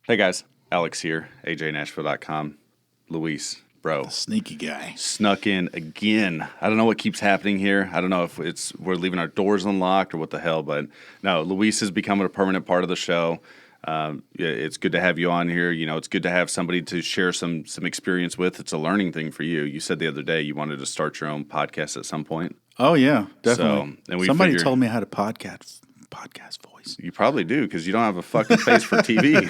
Hey guys, Alex here, ajnashville.com. Luis, bro, Sneaky guy. snuck in again. I don't know what keeps happening here. I don't know if we're leaving our doors unlocked or what the hell, but no, Luis is becoming a permanent part of the show. It's good to have you on here. You know, it's good to have somebody to share some experience with. It's a learning thing for you. You said the other day you wanted to start your own podcast at some point. Oh yeah, definitely. So, and we Somebody figured- told me how to podcast voice. You probably do because you don't have a fucking face for TV.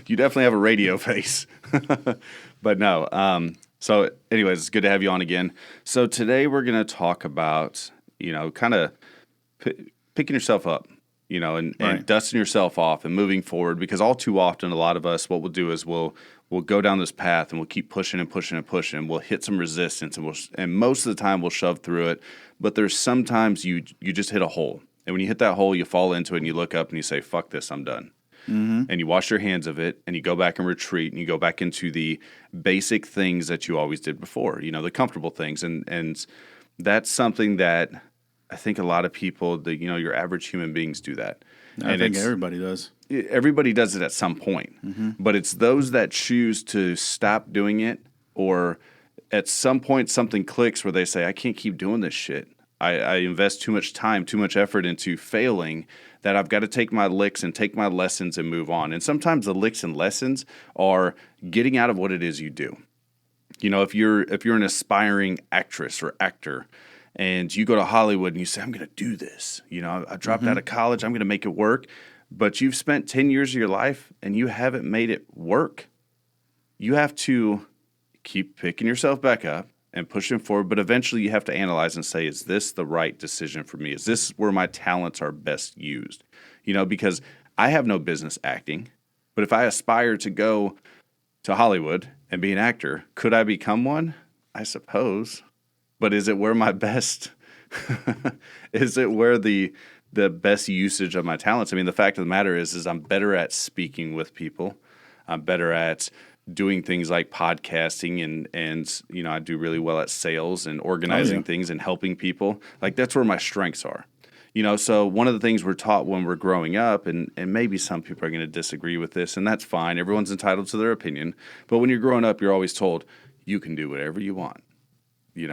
You definitely have a radio face. But no. So, anyways, it's good to have you on again. So today we're going to talk about kind of picking yourself up, and Right. dusting yourself off and moving forward. Because all too often, a lot of us, what we'll do is we'll go down this path and we'll keep pushing and pushing and pushing. And we'll hit some resistance and most of the time we'll shove through it. But there's sometimes you just hit a hole. And when you hit that hole, you fall into it and you look up and you say, fuck this, I'm done. Mm-hmm. And you wash your hands of it and you go back and retreat and you go back into the basic things that you always did before, the comfortable things. And that's something that I think a lot of people, your average human beings do that. I think everybody does. Everybody does it at some point. Mm-hmm. But it's those that choose to stop doing it, or at some point something clicks where they say, I can't keep doing this shit. I invest too much time, too much effort into failing that I've got to take my licks and take my lessons and move on. And sometimes the licks and lessons are getting out of what it is you do. If you're an aspiring actress or actor and you go to Hollywood and you say, I'm going to do this, I dropped out of college, I'm going to make it work. But you've spent 10 years of your life and you haven't made it work. You have to keep picking yourself back up and pushing forward, but eventually you have to analyze and say, is this the right decision for me? Is this where my talents are best used? Because I have no business acting, but if I aspire to go to Hollywood and be an actor, could I become one? I suppose. But is it where my best, is it where the best usage of my talents? I mean, the fact of the matter is I'm better at speaking with people. I'm better at doing things like podcasting and I do really well at sales and organizing things and helping people. Like that's where my strengths are. So one of the things we're taught when we're growing up, and maybe some people are going to disagree with this, and that's fine. Everyone's entitled to their opinion. But when you're growing up, you're always told you can do whatever you want. You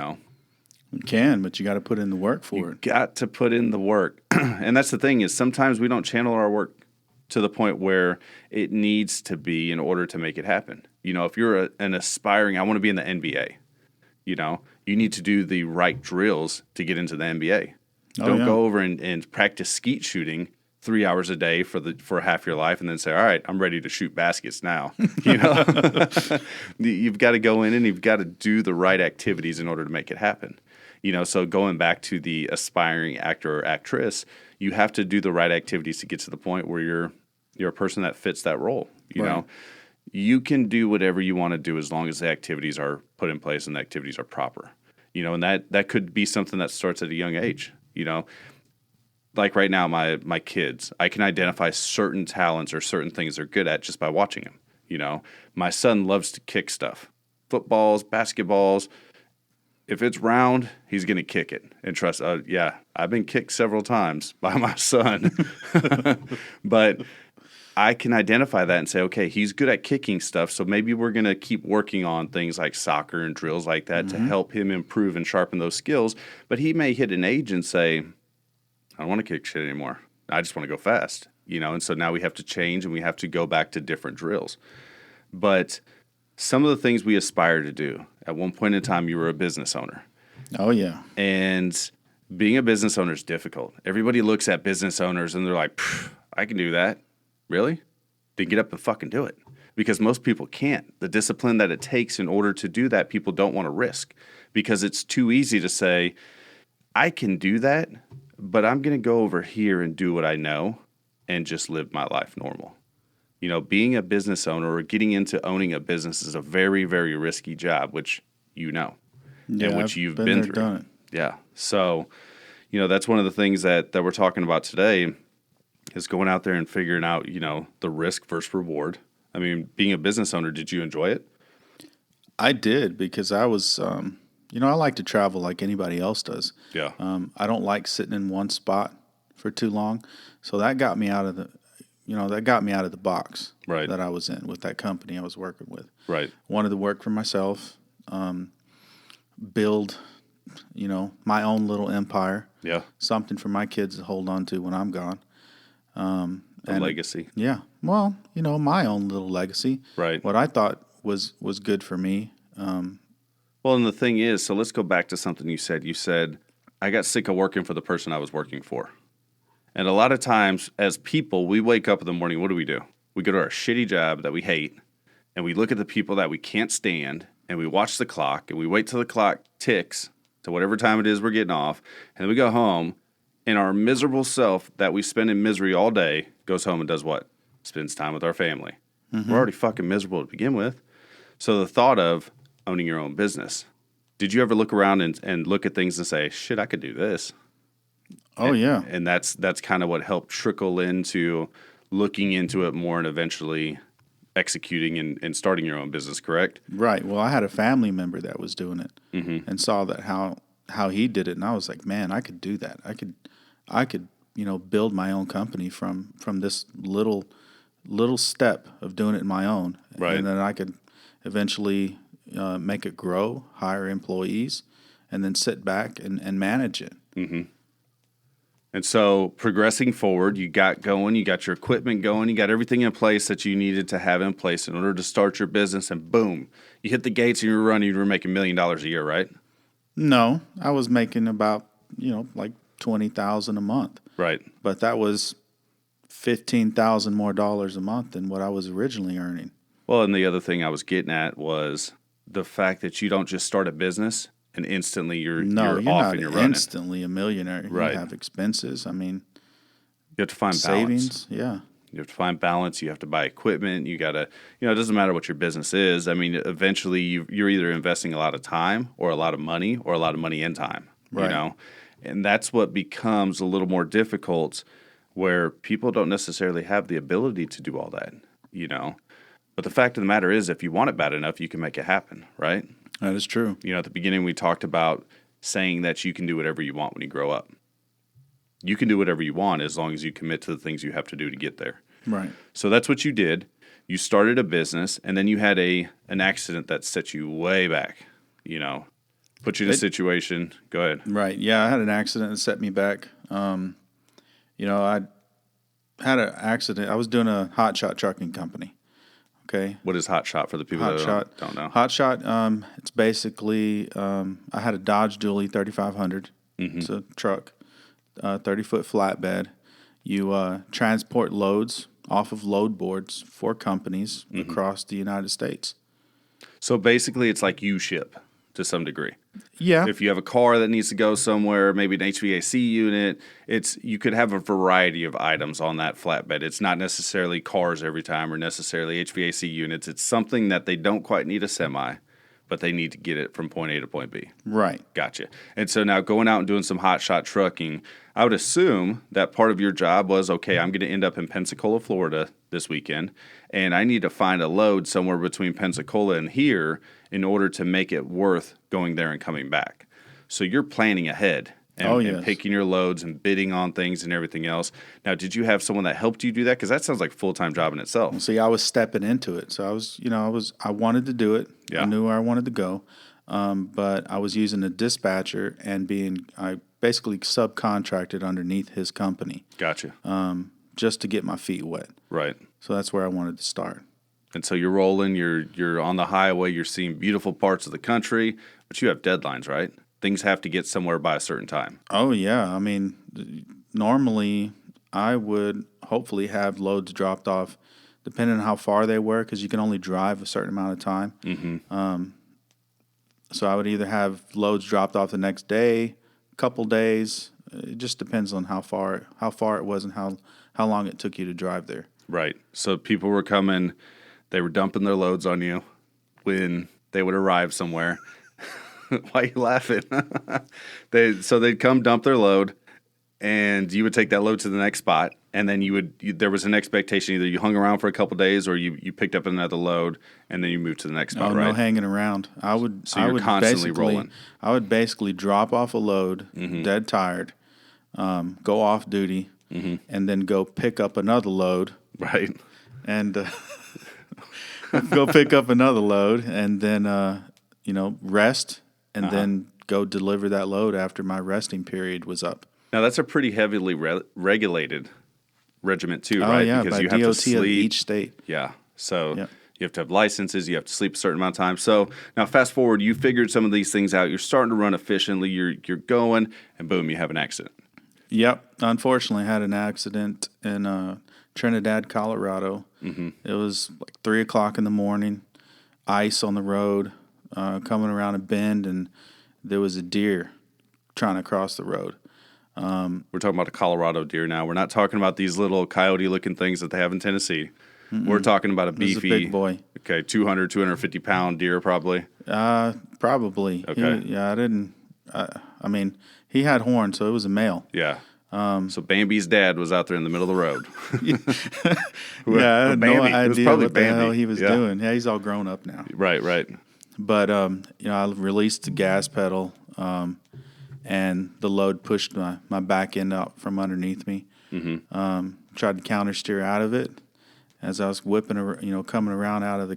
can, but you got to put in the work for it. Got to put in the work. And that's the thing is sometimes we don't channel our work to the point where it needs to be in order to make it happen. If you're an aspiring, I want to be in the NBA, you need to do the right drills to get into the NBA. Don't go over and practice skeet shooting 3 hours a day for half your life and then say, all right, I'm ready to shoot baskets now. You've got to go in and you've got to do the right activities in order to make it happen. So going back to the aspiring actor or actress, you have to do the right activities to get to the point where you're a person that fits that role. You can do whatever you want to do as long as the activities are put in place and the activities are proper. And that could be something that starts at a young age. Like right now, my kids, I can identify certain talents or certain things they're good at just by watching them. My son loves to kick stuff, footballs, basketballs. If it's round, he's going to kick it. And trust, I've been kicked several times by my son. But I can identify that and say, okay, he's good at kicking stuff, so maybe we're going to keep working on things like soccer and drills like that to help him improve and sharpen those skills. But he may hit an age and say, I don't want to kick shit anymore. I just want to go fast. And so now we have to change and we have to go back to different drills. But some of the things we aspire to do, at one point in time, you were a business owner. Oh, yeah. And being a business owner is difficult. Everybody looks at business owners and they're like, I can do that. Really? Then get up and fucking do it. Because most people can't. The discipline that it takes in order to do that, people don't want to risk. Because it's too easy to say, I can do that, but I'm going to go over here and do what I know and just live my life normal. Being a business owner or getting into owning a business is a very, very risky job, which and which you've been through. Done it. Yeah. So, that's one of the things that we're talking about today is going out there and figuring out, the risk versus reward. I mean, being a business owner, did you enjoy it? I did because I was, I like to travel like anybody else does. Yeah. I don't like sitting in one spot for too long. So that got me out of that got me out of the box Right. that I was in with that company I was working with. Right. Wanted to work for myself, build, my own little empire. Yeah. Something for my kids to hold on to when I'm gone. A legacy. Yeah. Well, my own little legacy. Right. What I thought was good for me. Well, and the thing is, so let's go back to something you said. You said, I got sick of working for the person I was working for. And a lot of times, as people, we wake up in the morning, what do? We go to our shitty job that we hate, and we look at the people that we can't stand, and we watch the clock, and we wait till the clock ticks to whatever time it is we're getting off, and then we go home, and our miserable self that we spend in misery all day goes home and does what? Spends time with our family. We're already fucking miserable to begin with. So the thought of owning your own business, did you ever look around and look at things and say, shit, I could do this? Oh, yeah. And that's kind of what helped trickle into looking into it more and eventually executing and starting your own business, correct? Right. Well, I had a family member that was doing it and saw that how he did it, and I was like, man, I could do that. I could build my own company from this little step of doing it my own, Right. And then I could eventually make it grow, hire employees, and then sit back and manage it. Mm-hmm. And so progressing forward, you got going, you got your equipment going, you got everything in place that you needed to have in place in order to start your business, and boom, you hit the gates and you were running, you were making $1 million a year, right? No, I was making about, like $20,000 a month. Right. But that was $15,000 more dollars a month than what I was originally earning. Well, and the other thing I was getting at was the fact that you don't just start a business and instantly you're off not and you're running. instantly a millionaire. Right. You have expenses. I mean, You have to find savings. balance. Yeah. You have to find balance. You have to buy equipment. You got to, it doesn't matter what your business is. I mean, eventually you're either investing a lot of time or a lot of money or a lot of money and time, Right. And that's what becomes a little more difficult where people don't necessarily have the ability to do all that, But the fact of the matter is, if you want it bad enough, you can make it happen, right? That is true. At the beginning, we talked about saying that you can do whatever you want when you grow up. You can do whatever you want as long as you commit to the things you have to do to get there. Right. So that's what you did. You started a business, and then you had an accident that set you way back, put you in a situation. Go ahead. Right. Yeah, I had an accident that set me back. I had an accident. I was doing a Hotshot Trucking company. Okay. What is Hotshot for the people that don't know? Hotshot, it's basically, I had a Dodge Dually 3500. Mm-hmm. It's a truck, 30-foot flatbed. You transport loads off of load boards for companies across the United States. So basically, it's like you ship to some degree. Yeah. If you have a car that needs to go somewhere, maybe an HVAC unit, you could have a variety of items on that flatbed. It's not necessarily cars every time or necessarily HVAC units. It's something that they don't quite need a semi, but they need to get it from point A to point B. Right. Gotcha. And so now going out and doing some hotshot trucking, I would assume that part of your job was, okay, I'm going to end up in Pensacola, Florida this weekend, and I need to find a load somewhere between Pensacola and here in order to make it worth going there and coming back. So you're planning ahead and picking your loads and bidding on things and everything else. Now, did you have someone that helped you do that? Because that sounds like a full-time job in itself. See, I was stepping into it. So I wanted to do it. Yeah. I knew where I wanted to go. But I was using a dispatcher and I basically subcontracted underneath his company. Gotcha. Just to get my feet wet. Right. So that's where I wanted to start. And so you're rolling, you're on the highway, you're seeing beautiful parts of the country, but you have deadlines, right? Things have to get somewhere by a certain time. Oh, yeah. I mean, normally I would hopefully have loads dropped off, depending on how far they were, because you can only drive a certain amount of time. Mm-hmm. So I would either have loads dropped off the next day, a couple days. It just depends on how far it was and how long it took you to drive there. Right. So people were coming, they were dumping their loads on you when they would arrive somewhere. Why are you laughing? They'd come dump their load, and you would take that load to the next spot, and then there was an expectation either you hung around for a couple days or you picked up another load, and then you moved to the next spot, right? No hanging around. So you're constantly rolling. I would basically drop off a load, dead tired, go off duty, and then go pick up another load Right. And go pick up another load and then, rest and then go deliver that load after my resting period was up. Now, that's a pretty heavily regulated regiment too, Oh, right? yeah, Because by you have to DOT sleep. of each state. Yeah. So Yep. you have to have licenses. You have to sleep a certain amount of time. So now fast forward, you figured some of these things out. You're starting to run efficiently. You're going, and boom, you have an accident. Yep. Unfortunately, I had an accident in Trinidad, Colorado. Mm-hmm. It was like 3 o'clock in the morning, ice on the road, coming around a bend, and there was a deer trying to cross the road. We're talking about a Colorado deer now. We're not talking about these little coyote-looking things that they have in Tennessee. We're talking about a beefy, This is a big boy. Okay, 200, 250-pound deer probably. Probably. Okay. I didn't. I mean, he had horns, so it was a male. Yeah. So Bambi's dad was out there in the middle of the road. Yeah, I had no Bambi. It was idea probably what the Bambi. hell he was Yeah. doing. Yeah, he's all grown up now. Right. But I released the gas pedal, and the load pushed my back end out from underneath me. Mm-hmm. Tried to counter steer out of it as I was whipping, coming around out of the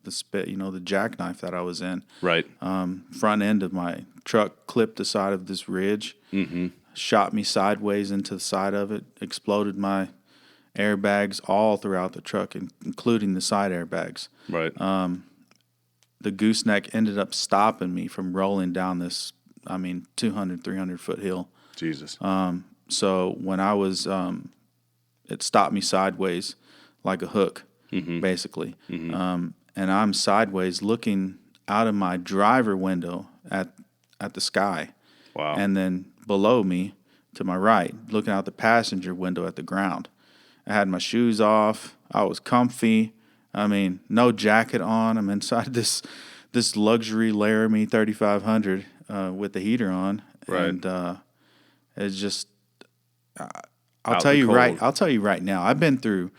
the spit, the jackknife that I was in. Right. Front end of my truck clipped the side of this ridge, shot me sideways into the side of it, exploded my airbags all throughout the truck, including the side airbags. Right. The gooseneck ended up stopping me from rolling down this, 200, 300-foot hill. Jesus. So when I was, it stopped me sideways like a hook, basically. And I'm sideways looking out of my driver window at the sky. Wow. And then below me to my right, looking out the passenger window at the ground. I had my shoes off. I was comfy. No jacket on. I'm inside this luxury Laramie 3500 with the heater on. Right. And it's just I'll Out tell in you the right. cold. I'll tell you right now. I've been through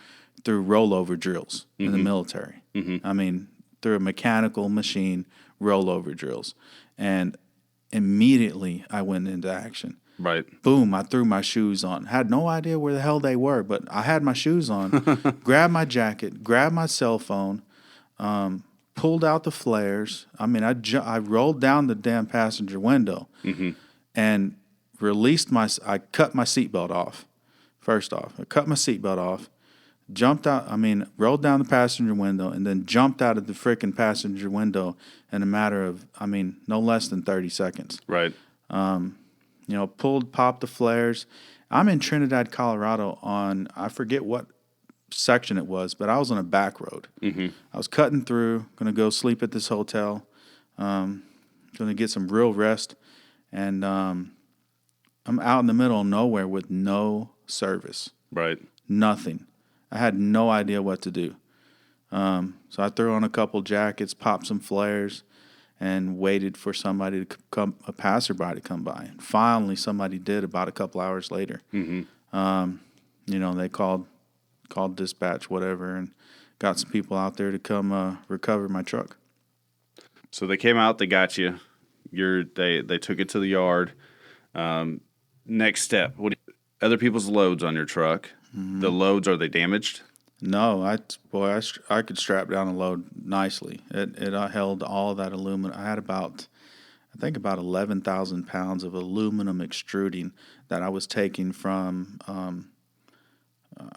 rollover drills in the military. Through a mechanical machine, rollover drills, and immediately I went into action. Right. Boom! I threw my shoes on. Had no idea where the hell they were, but I had my shoes on. Grabbed my jacket. Grabbed my cell phone. Pulled out the flares. I rolled down the damn passenger window, and released I cut my seatbelt off. First off, I cut my seatbelt off, jumped out, rolled down the passenger window, and then jumped out of the frickin' passenger window in a matter of, no less than 30 seconds. Right. Popped the flares. I'm in Trinidad, Colorado on, I forget what section it was, but I was on a back road. I was cutting through, going to go sleep at this hotel, going to get some real rest, and I'm out in the middle of nowhere with no service. Right. Nothing. I had no idea what to do. So I threw on a couple jackets, popped some flares, and waited for somebody to come, a passerby to come by. And finally, somebody did about a couple hours later. They called dispatch, whatever, and got some people out there to come recover my truck. So they came out, they got you. They took it to the yard. Next step, other people's loads on your truck. The loads, are they damaged? No, I could strap down a load nicely. It held all that aluminum. I had about 11,000 pounds of aluminum extruding that I was taking from,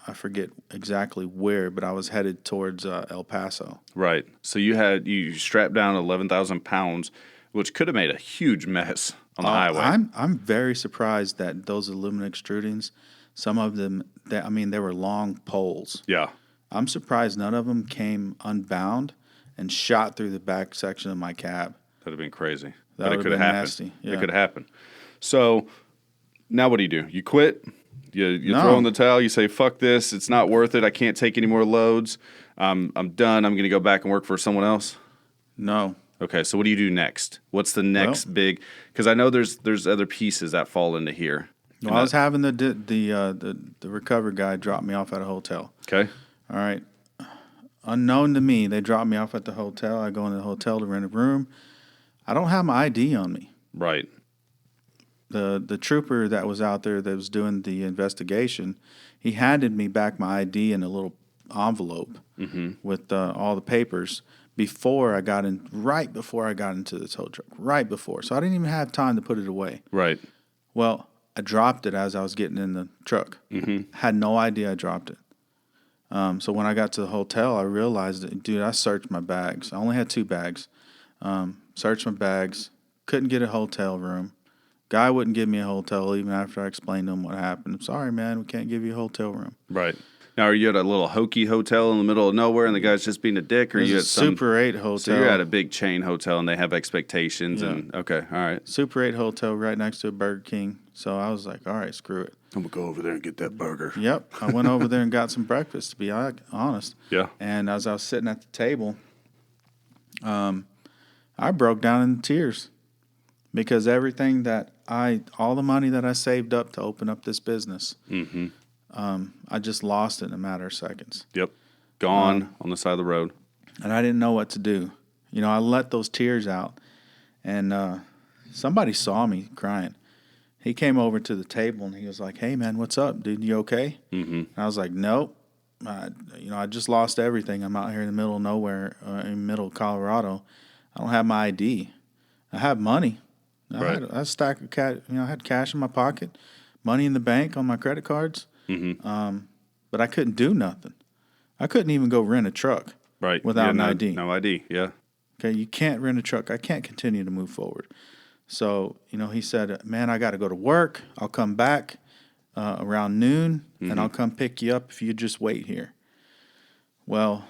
I forget exactly where, but I was headed towards El Paso. Right. So you strapped down 11,000 pounds, which could have made a huge mess on the highway. I'm very surprised that those aluminum extrudings, some of them, they were long poles. Yeah. I'm surprised none of them came unbound and shot through the back section of my cab. That would have been crazy. That but it would could have have been happened. nasty. Yeah. It could have happened. So now what do? You quit? You No. throw in the towel? You say, fuck this. It's not worth it. I can't take any more loads. I'm done. I'm going to go back and work for someone else? No. Okay, so what do you do next? What's the next big? Because I know there's other pieces that fall into here. Well, I was having the recover guy drop me off at a hotel. Okay. All right. Unknown to me, they drop me off at the hotel. I go into the hotel to rent a room. I don't have my ID on me. Right. the trooper that was out there that was doing the investigation, he handed me back my ID in a little envelope with all the papers right before I got into the tow truck, right before. So I didn't even have time to put it away. Right. Well, I dropped it as I was getting in the truck. Had no idea I dropped it. So when I got to the hotel, I realized that, dude, I searched my bags. I only had 2 bags. Searched my bags. Couldn't get a hotel room. Guy wouldn't give me a hotel even after I explained to him what happened. I'm sorry, man, we can't give you a hotel room. Right. Now, are you at a little hokey hotel in the middle of nowhere and the guy's just being a dick? Or are you at some Super 8 hotel? So you're at a big chain hotel and they have expectations okay, all right. Super 8 hotel right next to a Burger King. So I was like, all right, screw it. I'm going to go over there and get that burger. Yep. I went over there and got some breakfast, to be honest. Yeah. And as I was sitting at the table, I broke down in tears because everything all the money that I saved up to open up this business, I just lost it in a matter of seconds. Yep. Gone on the side of the road. And I didn't know what to do. You know, I let those tears out, and somebody saw me crying. He came over to the table, and he was like, hey, man, what's up, dude? You okay? And I was like, nope. I just lost everything. I'm out here in the middle of nowhere, in the middle of Colorado. I don't have my ID. I have money. I had a stack of cash. I had cash in my pocket, money in the bank on my credit cards. But I couldn't do nothing. I couldn't even go rent a truck without an ID. No ID, yeah. Okay, you can't rent a truck. I can't continue to move forward. So, he said, man, I got to go to work. I'll come back around noon, and I'll come pick you up if you just wait here. Well,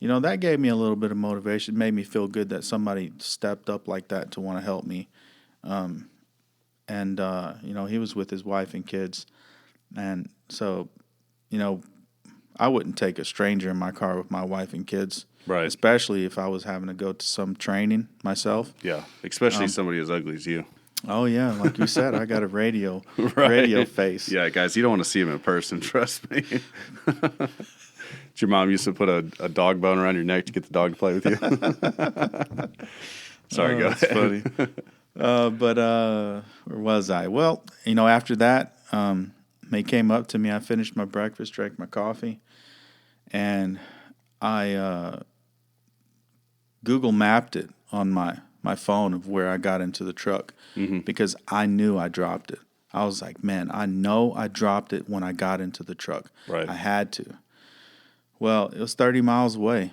that gave me a little bit of motivation. It made me feel good that somebody stepped up like that to want to help me. He was with his wife and kids. And so, I wouldn't take a stranger in my car with my wife and kids. Right. Especially if I was having to go to some training myself. Yeah. Especially somebody as ugly as you. Oh, yeah. Like you said, I got a radio face. Yeah, guys, you don't want to see him in person. Trust me. Your mom used to put a dog bone around your neck to get the dog to play with you. Sorry, go ahead. That's funny. Where was I? Well, after that, they came up to me. I finished my breakfast, drank my coffee, and I Google mapped it on my phone of where I got into the truck because I knew I dropped it. I was like, man, I know I dropped it when I got into the truck. Right. I had to. Well, it was 30 miles away.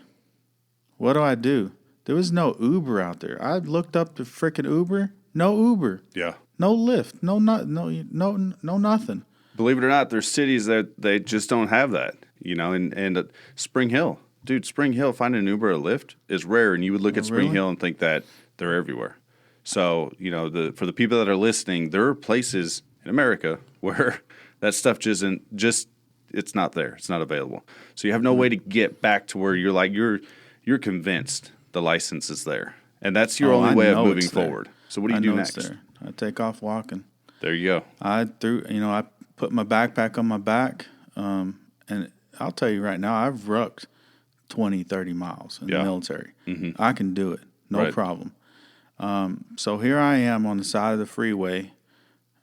What do? There was no Uber out there. I looked up the freaking Uber. No Uber. Yeah. No Lyft. No nothing. Believe it or not, there's cities that they just don't have that. And Spring Hill. Dude, Spring Hill, finding an Uber or a Lyft is rare, and you would look at Spring Hill and think that they're everywhere. So, for the people that are listening, there are places in America where that stuff it's not there. It's not available. So you have no way to get back to where you're like, you're convinced the license is there. And that's your only way of moving forward. So what do you do next? It's there. I take off walking. There you go. I put my backpack on my back, and I'll tell you right now, I've rucked 20, 30 miles in the military. I can do it. No problem. So here I am on the side of the freeway.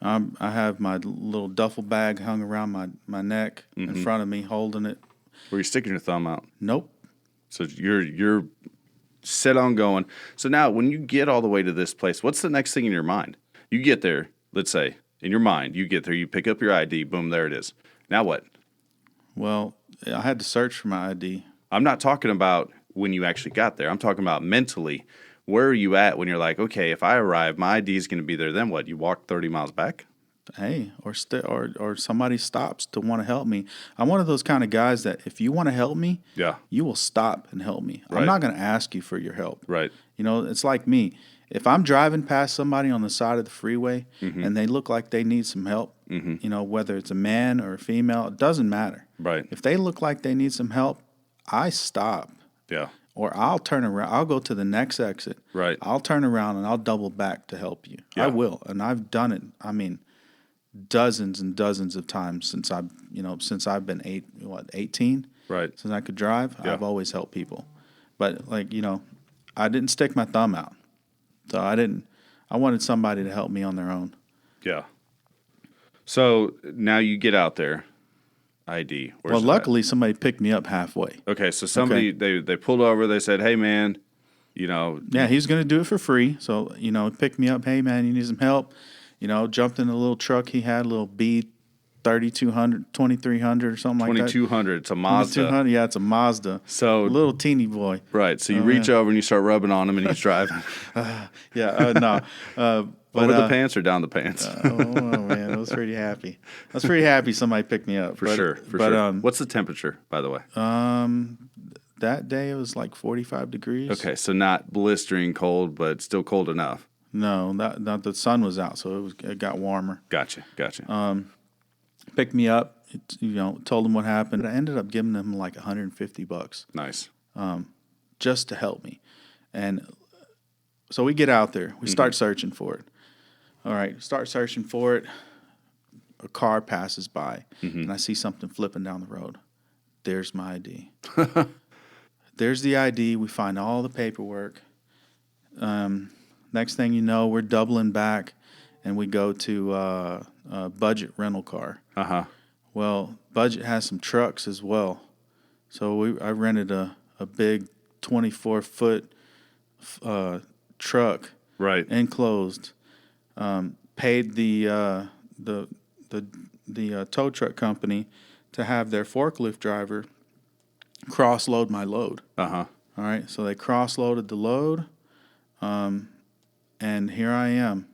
I have my little duffel bag hung around my neck in front of me, holding it. Were you sticking your thumb out? Nope. So you're set on going. So now when you get all the way to this place, what's the next thing in your mind? You get there, let's say, in your mind, you get there, you pick up your ID, boom, there it is. Now what? Well, I had to search for my ID. I'm not talking about when you actually got there. I'm talking about mentally. Where are you at when you're like, okay, if I arrive, my ID is going to be there. Then what? You walk 30 miles back? Hey, or somebody stops to want to help me. I'm one of those kind of guys that if you want to help me, you will stop and help me. Right. I'm not going to ask you for your help. Right. It's like me. If I'm driving past somebody on the side of the freeway and they look like they need some help, whether it's a man or a female, it doesn't matter. Right. If they look like they need some help, I stop. Yeah. Or I'll turn around. I'll go to the next exit. Right. I'll turn around and I'll double back to help you. Yeah. I will, and I've done it. I mean, dozens and dozens of times since I've been 18. Right. Since I could drive, I've always helped people. But I didn't stick my thumb out. So I wanted somebody to help me on their own. Yeah. So now you get out there. ID. Well, luckily somebody picked me up halfway. Okay, so somebody they pulled over. They said, "Hey, man, Yeah, he's going to do it for free. So picked me up. Hey, man, you need some help? Jumped in a little truck he had, a little B 3200, 2300 or something like that. 2200. It's a Mazda. 2200. Yeah, it's a Mazda. So a little teeny boy. Right. So you reach over and you start rubbing on him, and he's driving. No. Over the pants or down the pants? Oh man, I was pretty happy. I was pretty happy somebody picked me up. For sure. What's the temperature, by the way? That day it was like 45 degrees. Okay, so not blistering cold, but still cold enough. No, not the sun was out, so it got warmer. Gotcha. Picked me up. Told him what happened. I ended up giving him like $150. Nice. Just to help me, and so we get out there. We start searching for it. All right, start searching for it. A car passes by, and I see something flipping down the road. There's my ID. There's the ID. We find all the paperwork. Next thing you know, we're doubling back, and we go to a Budget rental car. Well, Budget has some trucks as well. So I rented a big 24-foot truck, right, enclosed. Paid the tow truck company to have their forklift driver cross load my load. All right, so they cross loaded the load, and here I am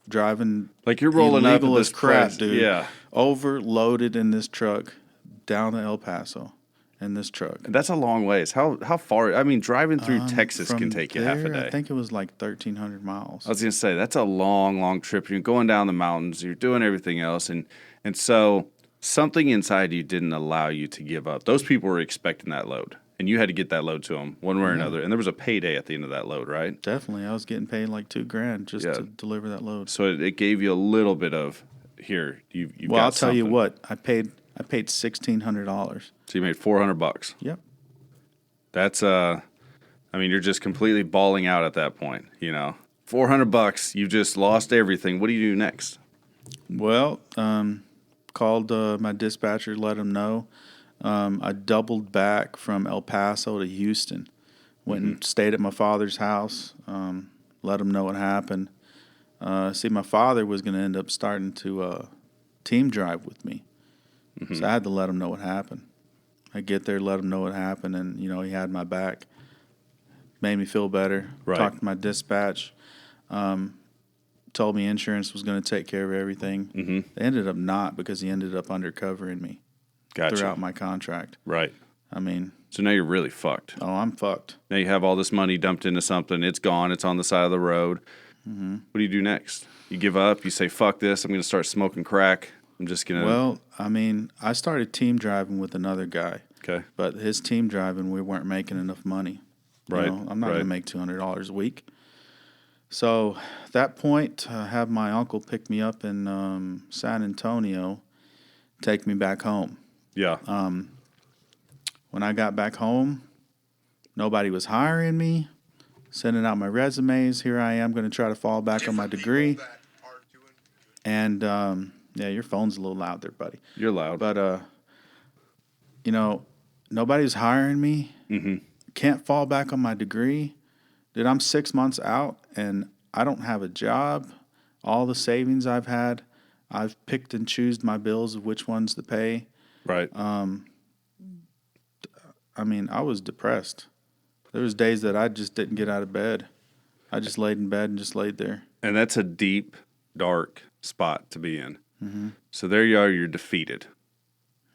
driving like you're rolling up illegal at as this crap, place. dude. Yeah, overloaded in this truck down to El Paso. In this truck. That's a long ways. How far? I mean, driving through Texas can take you half a day. I think it was like 1,300 miles. I was going to say, that's a long trip. You're going down the mountains. You're doing everything else. And so something inside you didn't allow you to give up. Those people were expecting that load. And you had to get that load to them one way or another. And there was a payday at the end of that load, right? Definitely. I was getting paid like $2,000 just to deliver that load. So it gave you a little bit of, here, you got Well, I'll tell something. you what. I paid $1,600. So you made $400. Yep. That's you're just completely balling out at that point, $400, you just lost everything. What do you do next? Well, called my dispatcher, let him know. I doubled back from El Paso to Houston. Went and stayed at my father's house. Let him know what happened. See, my father was going to end up starting to team drive with me. So I had to let him know what happened. I get there, let him know what happened, and, he had my back. Made me feel better. Right. Talked to my dispatch. Told me insurance was going to take care of everything. They ended up not, because he ended up undercovering me throughout my contract. Right. So now you're really fucked. Oh, I'm fucked. Now you have all this money dumped into something. It's gone. It's on the side of the road. What do you do next? You give up? You say, fuck this. I'm going to start smoking crack. I'm just going to... Well, I started team driving with another guy. Okay. But his team driving, we weren't making enough money. Right. I'm not going to make $200 a week. So at that point, I had my uncle pick me up in San Antonio, take me back home. Yeah. When I got back home, nobody was hiring me, sending out my resumes. Here I am going to try to fall back on my degree. And, yeah, your phone's a little loud there, buddy. You're loud. But, nobody's hiring me. Can't fall back on my degree. Dude, I'm 6 months out, and I don't have a job. All the savings I've had, I've picked and choosed my bills of which ones to pay. Right. I was depressed. There was days that I just didn't get out of bed. I just laid in bed and just laid there. And that's a deep, dark spot to be in. So there you are, you're defeated.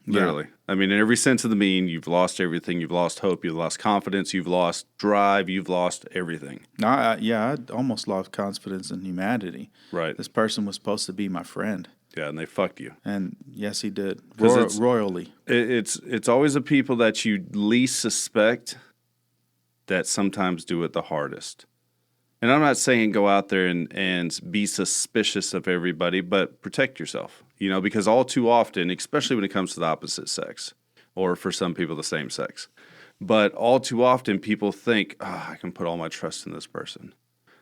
Literally. Yeah. In every sense of the meaning, you've lost everything. You've lost hope. You've lost confidence. You've lost drive. You've lost everything. I almost lost confidence in humanity. Right. This person was supposed to be my friend. Yeah, and they fucked you. And yes, he did. Royally. It's always the people that you least suspect that sometimes do it the hardest. And I'm not saying go out there and be suspicious of everybody, but protect yourself, because all too often, especially when it comes to the opposite sex, or for some people, the same sex, but all too often people think, I can put all my trust in this person.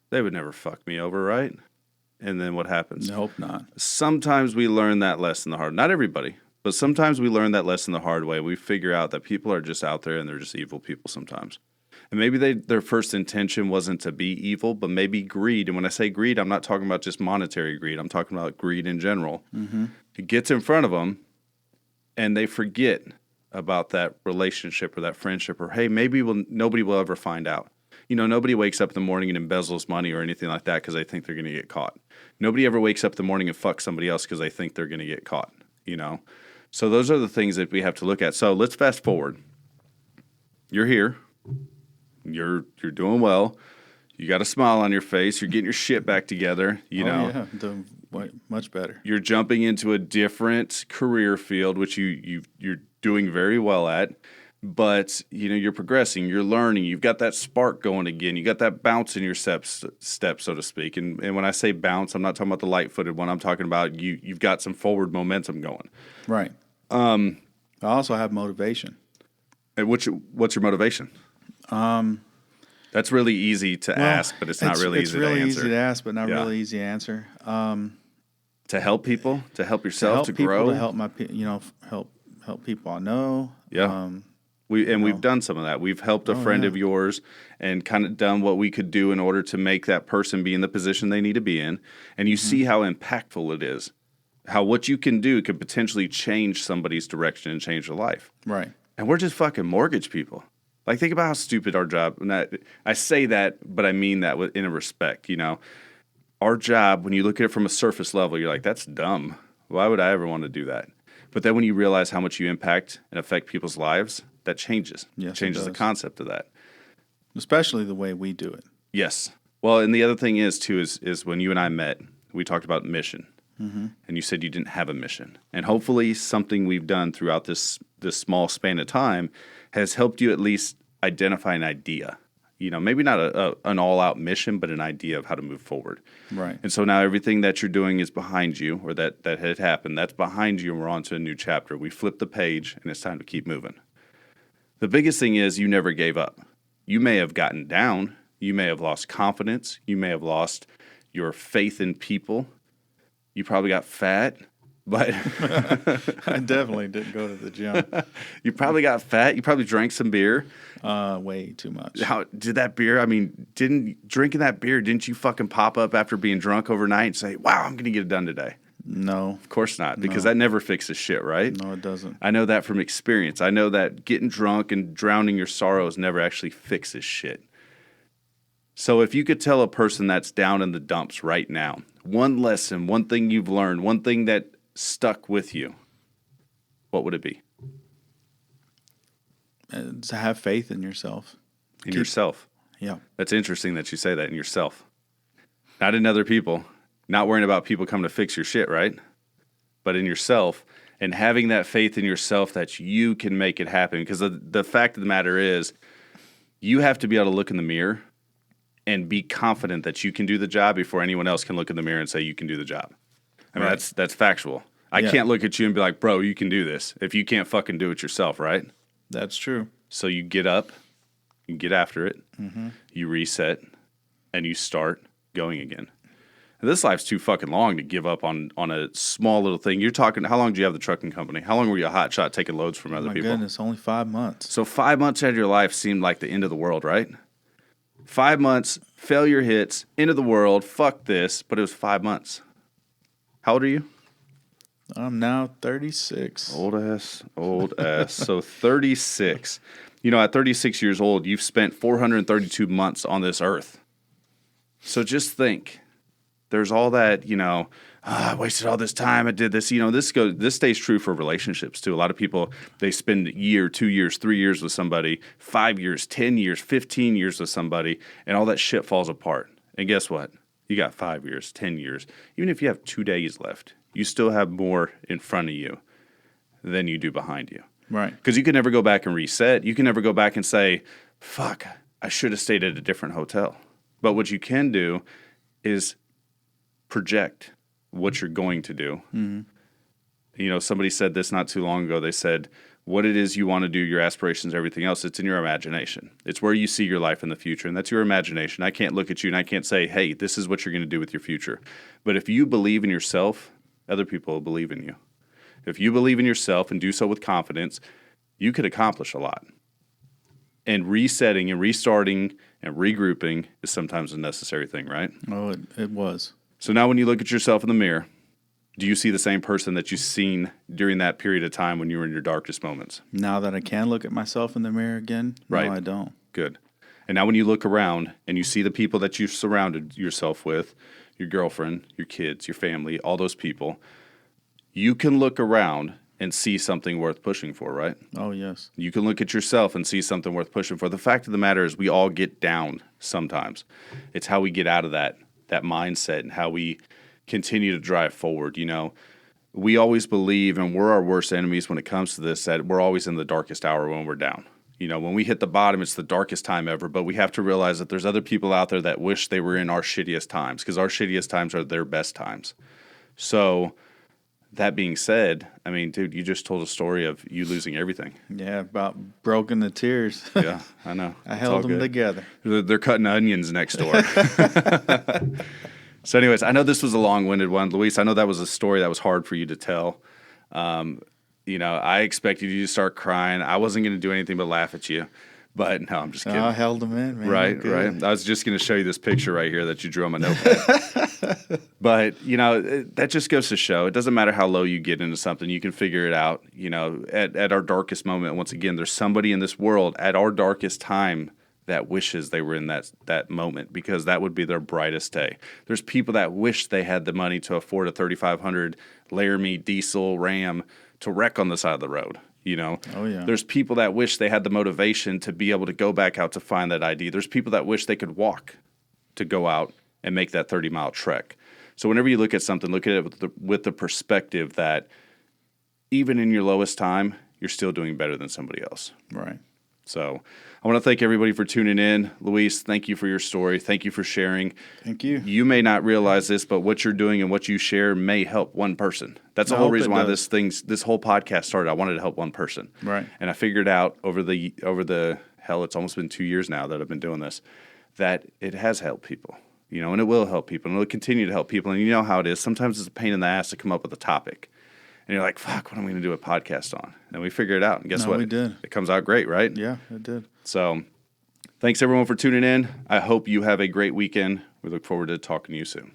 They would never fuck me over, right? And then what happens? I hope not. Sometimes we learn that lesson the hard way. Not everybody, but sometimes we learn that lesson the hard way. We figure out that people are just out there and they're just evil people sometimes. And maybe their first intention wasn't to be evil, but maybe greed. And when I say greed, I'm not talking about just monetary greed. I'm talking about greed in general. Mm-hmm. It gets in front of them, and they forget about that relationship or that friendship, or, hey, maybe nobody will ever find out. Nobody wakes up in the morning and embezzles money or anything like that because they think they're going to get caught. Nobody ever wakes up in the morning and fucks somebody else because they think they're going to get caught, So those are the things that we have to look at. So let's fast forward. You're here. You're doing well. You got a smile on your face. You're getting your shit back together. Yeah, doing much better. You're jumping into a different career field, which you're doing very well at. But you're progressing. You're learning. You've got that spark going again. You got that bounce in your step, so to speak. And when I say bounce, I'm not talking about the light-footed one. I'm talking about you've got some forward momentum going. Right. I also have motivation. And what's your motivation? That's really easy to ask, but it's not really easy to answer. It's really easy to ask, but not really easy to answer. To help people, to help yourself, to grow, to help help people I know. Yeah, we've done some of that. We've helped a friend of yours and kind of done what we could do in order to make that person be in the position they need to be in. And you see how impactful it is, how what you can do could potentially change somebody's direction and change their life. Right. And we're just fucking mortgage people. Like, think about how stupid our job, and I say that, but I mean that in a respect, Our job, when you look at it from a surface level, you're like, that's dumb. Why would I ever want to do that? But then when you realize how much you impact and affect people's lives, that changes. Yes, it changes the concept of that. Especially the way we do it. Yes. Well, and the other thing is, too, is when you and I met, we talked about mission. Mm-hmm. And you said you didn't have a mission. And hopefully something we've done throughout this small span of time has helped you at least identify an idea. Maybe not an all-out mission, but an idea of how to move forward. Right. And so now everything that you're doing is behind you, or that had happened. That's behind you, and we're on to a new chapter. We flip the page, and it's time to keep moving. The biggest thing is you never gave up. You may have gotten down. You may have lost confidence. You may have lost your faith in people. You probably got fat. But I definitely didn't go to the gym. You probably got fat. You probably drank some beer. Way too much. How did that beer? I mean, drinking that beer, didn't you fucking pop up after being drunk overnight and say, wow, I'm going to get it done today? No. Of course not, because that never fixes shit, right? No, it doesn't. I know that from experience. I know that getting drunk and drowning your sorrows never actually fixes shit. So if you could tell a person that's down in the dumps right now, one lesson, one thing you've learned, one thing that stuck with you, what would it be? To have faith in yourself. In yourself. Yeah. That's interesting that you say that, in yourself. Not in other people. Not worrying about people coming to fix your shit, right? But in yourself, and having that faith in yourself that you can make it happen. Because the fact of the matter is, you have to be able to look in the mirror and be confident that you can do the job before anyone else can look in the mirror and say you can do the job. I mean, that's factual. I can't look at you and be like, bro, you can do this, if you can't fucking do it yourself, right? That's true. So you get up, you get after it, you reset, and you start going again. And this life's too fucking long to give up on a small little thing. You're talking, how long do you have the trucking company? How long were you a hotshot taking loads from other people? My goodness, only 5 months. So 5 months out of your life seemed like the end of the world, right? 5 months, failure hits, end of the world, fuck this, but it was 5 months. How old are you? I'm now 36. Old ass. So 36. At 36 years old, you've spent 432 months on this earth. So just think, there's all that, I wasted all this time, I did this. This stays true for relationships too. A lot of people, they spend a year, 2 years, 3 years with somebody, 5 years, 10 years, 15 years with somebody, and all that shit falls apart. And guess what? You got 5 years, 10 years. Even if you have 2 days left, you still have more in front of you than you do behind you. Right. Because you can never go back and reset. You can never go back and say, fuck, I should have stayed at a different hotel. But what you can do is project what you're going to do. Mm-hmm. Somebody said this not too long ago. They said, what it is you want to do, your aspirations, everything else, it's in your imagination. It's where you see your life in the future, and that's your imagination. I can't look at you and I can't say, hey, this is what you're going to do with your future. But if you believe in yourself, other people will believe in you. If you believe in yourself and do so with confidence, you could accomplish a lot. And resetting and restarting and regrouping is sometimes a necessary thing, right? Oh, it was. So now when you look at yourself in the mirror, do you see the same person that you've seen during that period of time when you were in your darkest moments? Now that I can look at myself in the mirror again, right. No, I don't. Good. And now when you look around and you see the people that you've surrounded yourself with, your girlfriend, your kids, your family, all those people, you can look around and see something worth pushing for, right? Oh, yes. You can look at yourself and see something worth pushing for. The fact of the matter is we all get down sometimes. It's how we get out of that mindset and how we continue to drive forward. You know, we always believe, and we're our worst enemies when it comes to this, that we're always in the darkest hour when we're down. You know, when we hit the bottom, it's the darkest time ever, but we have to realize that there's other people out there that wish they were in our shittiest times, because our shittiest times are their best times. So that being said, I mean, dude, you just told a story of you losing everything. Yeah, about broken the tears. Yeah, I know. I held them together. They're cutting onions next door. So anyways, I know this was a long-winded one. Luis, I know that was a story that was hard for you to tell. You know, I expected you to start crying. I wasn't going to do anything but laugh at you. But no, I'm just kidding. I held them in, man. Right. I was just going to show you this picture right here that you drew on my notepad. But, you know, that just goes to show it doesn't matter how low you get into something. You can figure it out. You know, at our darkest moment, once again, there's somebody in this world at our darkest time that wishes they were in that moment, because that would be their brightest day. There's people that wish they had the money to afford a 3,500 Laramie diesel Ram to wreck on the side of the road. You know, oh, yeah. There's people that wish they had the motivation to be able to go back out to find that ID. There's people that wish they could walk to go out and make that 30-mile trek. So whenever you look at something, look at it with the perspective that even in your lowest time, you're still doing better than somebody else. Right. So I want to thank everybody for tuning in. Luis, thank you for your story. Thank you for sharing. Thank you. You may not realize this, but what you're doing and what you share may help one person. That's the whole reason why this whole podcast started. I wanted to help one person. Right. And I figured out over the hell, it's almost been 2 years now that I've been doing this, that it has helped people. You know, and it will help people, and it'll continue to help people. And you know how it is. Sometimes it's a pain in the ass to come up with a topic. And you're like, fuck, what am I going to do a podcast on? And we figured it out. And guess what? We did. It comes out great, right? Yeah, it did. So thanks, everyone, for tuning in. I hope you have a great weekend. We look forward to talking to you soon.